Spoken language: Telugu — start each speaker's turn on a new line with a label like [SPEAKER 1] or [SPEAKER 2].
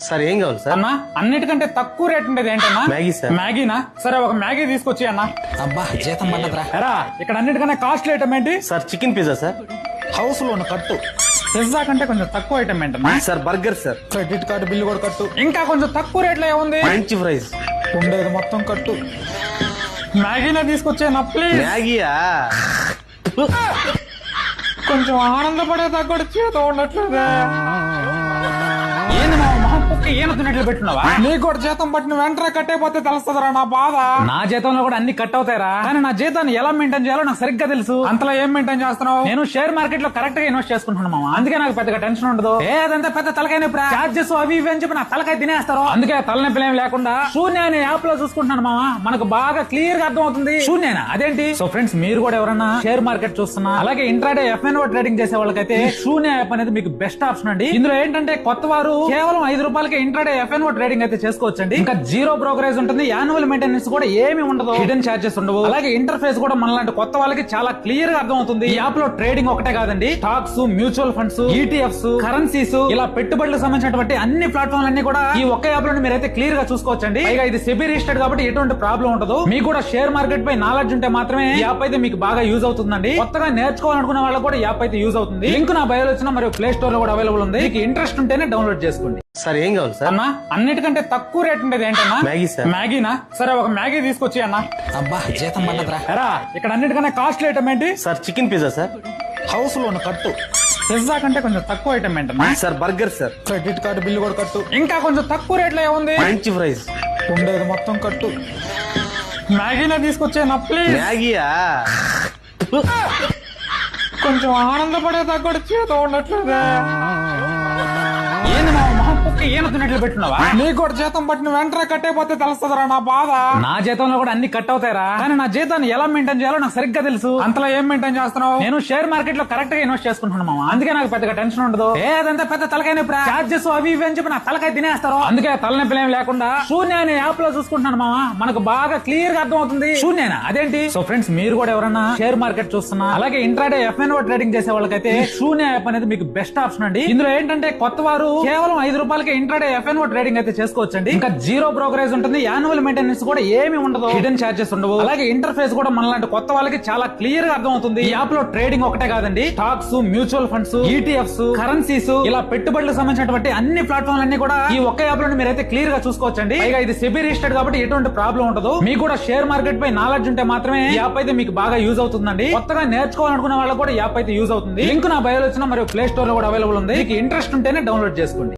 [SPEAKER 1] సార్ ఏం కావాలి సార్?
[SPEAKER 2] అన్నా అన్నిటికంటే తక్కువ రేట్ ఉండేది ఏంటన్నా?
[SPEAKER 1] Maggi sir.
[SPEAKER 2] మ్యాగీనా? సరే ఒక మ్యాగీ తీసుకొచ్చి అన్న.
[SPEAKER 3] అబ్బా జీతం పడ్డదిరా.
[SPEAKER 2] ఎరా ఇక్కడ అన్నిటికన్నా కాస్ట్లీ ఐటమ్ ఏంటి?
[SPEAKER 1] Sir chicken pizza sir.
[SPEAKER 3] House loan కట్టు.
[SPEAKER 2] పిజ్జా కంటే కొంచెం తక్కువ ఐటమ్ ఏంటన్నా?
[SPEAKER 1] Sir burger sir.
[SPEAKER 3] Credit card bill కూడా కట్టు.
[SPEAKER 2] ఇంకా కొంచెం తక్కువ రేట్లో ఏముంది?
[SPEAKER 1] French fries.
[SPEAKER 3] ఉండేది మొత్తం కట్టు.
[SPEAKER 2] మ్యాగీనే తీసుకొచ్చేనా ప్లీజ్?
[SPEAKER 1] మ్యాగీయా?
[SPEAKER 2] కొంచెం ఆనందపడే తగ్గడు చేత ఉండట్లేదే. ఏంది మా మొహం కుక్క ఈయన తిన్నట్లు పెట్టున్నావా? నీకు కూడా జీతం పట్టిన వెంటనే కట్టయిపోతే తెలుస్తుందిరా నా బాధ. నా జీతంలో కూడా అన్ని కట్ అవుతాయిరా, కానీ నా జీతాన్ని ఎలా మెయింటైన్ చేయాలో నాకు సరిగ్గా తెలుసు. అంతలా ఏం మెయింటైన్ చేస్తున్నావు? నేను షేర్ మార్కెట్ లో కరెక్ట్ గా ఇన్వెస్ట్ చేసుకుంటున్నాను మామ, అందుకే నాకు పెద్దగా టెన్షన్ ఉండదు. అదంతా పెద్ద తలకాయ నొప్పి, చార్జెస్ అవి ఇవి అని చెప్పి నా తలకాయ తినేస్తారు. అందుకే తలనొప్పులు ఏం లేకుండా శూన్య అనే యాప్ లో చూసుకుంటున్నాను మామ. మనకు బాగా క్లియర్ గా అర్థం అవుతుంది. శూన్యనా అదేంటి? సో ఫ్రెండ్స్, మీరు కూడా ఎవరన్నా షేర్ మార్కెట్ చూస్తున్నా, అలాగే ఇంట్రాడే ఎఫ్ఎన్ఓ ట్రేడింగ్ చేసే వాళ్ళకైతే శూన్య యాప్ అనేది మీకు బెస్ట్ ఆప్షన్ అండి. ఇందులో ఏంటంటే కొత్త వారు కేవలం 5 రూపాయలకి ఇంట్రాడే ఎఫ్ఎన్ఓ ట్రేడింగ్ అయితే చేసుకోవచ్చండి. ఇంకా జీరో బ్రోకరేజ్ ఉంటుంది, యాన్యువల్ మెయింటెనెన్స్ కూడా ఏమి ఉండదు, హిడెన్ చార్జెస్ ఉండవు. అలాగే ఇంటర్ఫేస్ కూడా మనలాంటి కొత్త వాళ్ళకి చాలా క్లియర్ గా అర్థం అవుతుంది. ఈ యాప్ లో ట్రేడింగ్ ఒకటే కాదండి, stocks, mutual funds, ETFs, currencies, ఇలా పెట్టుబడులకు సంబంధించినటువంటి అన్ని ప్లాట్ఫామ్లు అన్ని కూడా ఈ ఒక్క యాప్ లో మీరైతే క్లియర్ గా చూసుకోవచ్చండి. పైగా ఇది సెబీ రిజిస్టర్డ్ కాబట్టి ఎటువంటి ప్రాబ్లం ఉండదు. మీకు కూడా షేర్ మార్కెట్ పై నాలెడ్జ్ ఉంటే మాత్రమే ఈ యాప్ అయితే మీకు బాగా యూజ్ అవుతుందండి. కొత్తగా నేర్చుకోవాలనుకున్న వాళ్ళకి కూడా ఈ యాప్ అయితే యూజ్ అవుతుంది. లింక్ నా బయోలో వచ్చిన మరియు ప్లే స్టోర్ లో కూడా అవైలబుల్ ఉంది. మీకు ఇంట్రెస్ట్ ఉంటేనే డౌన్లోడ్ చేసుకోండి.
[SPEAKER 1] సార్ ఏం కావాలి సార్?
[SPEAKER 2] అన్నా అన్నిటికంటే తక్కువ రేట్ ఉండేది ఏంటన్నా?
[SPEAKER 1] Maggi sir.
[SPEAKER 2] మ్యాగీనా? సరే ఒక మ్యాగీ తీసుకొచ్చి అన్న.
[SPEAKER 3] అబ్బా జీతం పడ్డదిరా.
[SPEAKER 2] ఎరా ఇక్కడ అన్నిటికన్నా కాస్ట్లీ ఐటమ్ ఏంటి?
[SPEAKER 1] Sir chicken pizza sir.
[SPEAKER 3] House loan కట్టు.
[SPEAKER 2] పిజ్జా కంటే కొంచెం తక్కువ ఐటమ్ ఏంటన్నా?
[SPEAKER 1] Sir burger sir.
[SPEAKER 3] Credit card bill కూడా కట్టు.
[SPEAKER 2] ఇంకా కొంచెం తక్కువ రేట్లో ఏముంది?
[SPEAKER 1] French fries.
[SPEAKER 3] ఉండేది మొత్తం కట్టు.
[SPEAKER 2] మ్యాగీనే తీసుకొచ్చేనా ప్లీజ్?
[SPEAKER 1] మ్యాగీయా?
[SPEAKER 2] కొంచెం ఆనందపడే తగ్గడు చేత ఉండట్లేదే. ఏంది మా మొహం కుక్క ఈయన తిన్నట్లు పెట్టున్నావా? నీకు కూడా జీతం పట్టిన వెంటనే కట్టయిపోతే తెలుస్తుందిరా నా బాధ. నా జీతంలో కూడా అన్ని కట్ అవుతాయిరా, కానీ నా జీతాన్ని ఎలా మెయింటైన్ చేయాలో నాకు సరిగ్గా తెలుసు. అంతలా ఏం మెయింటైన్ చేస్తున్నావు? నేను షేర్ మార్కెట్ లో కరెక్ట్ గా ఇన్వెస్ట్ చేసుకుంటున్నాను మామ, అందుకే నాకు పెద్దగా టెన్షన్ ఉండదు. అదంతా పెద్ద తలకాయ నొప్పి, చార్జెస్ అవి ఇవి అని చెప్పి నా తలకాయ తినేస్తారు. అందుకే తలనొప్పులు ఏం లేకుండా శూన్య అనే యాప్ లో చూసుకుంటున్నాను మామ. మనకు బాగా క్లియర్ గా అర్థం అవుతుంది. శూన్యనా అదేంటి? సో ఫ్రెండ్స్, మీరు కూడా ఎవరన్నా షేర్ మార్కెట్ చూస్తున్నా, అలాగే ఇంట్రాడే ఎఫ్ఎన్ఓ ట్రేడింగ్ చేసే వాళ్ళకైతే శూన్య యాప్ అనేది మీకు బెస్ట్ ఆప్షన్ అండి. ఇందులో ఏంటంటే కొత్త వారు కేవలం 5 రూపాయలకి ఇంట్రాడే ఎఫ్ఎన్ఓ ట్రేడింగ్ అయితే చేసుకోవచ్చండి. ఇంకా జీరో బ్రోకరేజ్ ఉంటుంది, యాన్యువల్ మెయింటెనెన్స్ కూడా ఏమి ఉండదు, హిడెన్ చార్జెస్ ఉండవు. అలాగే ఇంటర్ఫేస్ కూడా మనలాంటి కొత్త వాళ్ళకి చాలా క్లియర్ గా అర్థం అవుతుంది. ఈ యాప్ లో ట్రేడింగ్ ఒకటే కాదండి, stocks, mutual funds, ETFs, currencies, ఇలా పెట్టుబడులకు సంబంధించినటువంటి అన్ని ప్లాట్ఫామ్లు అన్ని కూడా ఈ ఒక్క యాప్ లో మీరైతే క్లియర్ గా చూసుకోవచ్చండి. పైగా ఇది సెబీ రిజిస్టర్డ్ కాబట్టి ఎటువంటి ప్రాబ్లం ఉండదు. మీకు కూడా షేర్ మార్కెట్ పై నాలెడ్జ్ ఉంటే మాత్రమే ఈ యాప్ అయితే మీకు బాగా యూజ్ అవుతుందండి. కొత్తగా నేర్చుకోవాలనుకున్న వాళ్ళకి కూడా ఈ యాప్ అయితే యూజ్ అవుతుంది. లింక్ నా బయోలో వచ్చిన మరియు ప్లే స్టోర్ లో కూడా అవైలబుల్ ఉంది. మీకు ఇంట్రెస్ట్ ఉంటేనే డౌన్లోడ్ చేసుకోండి.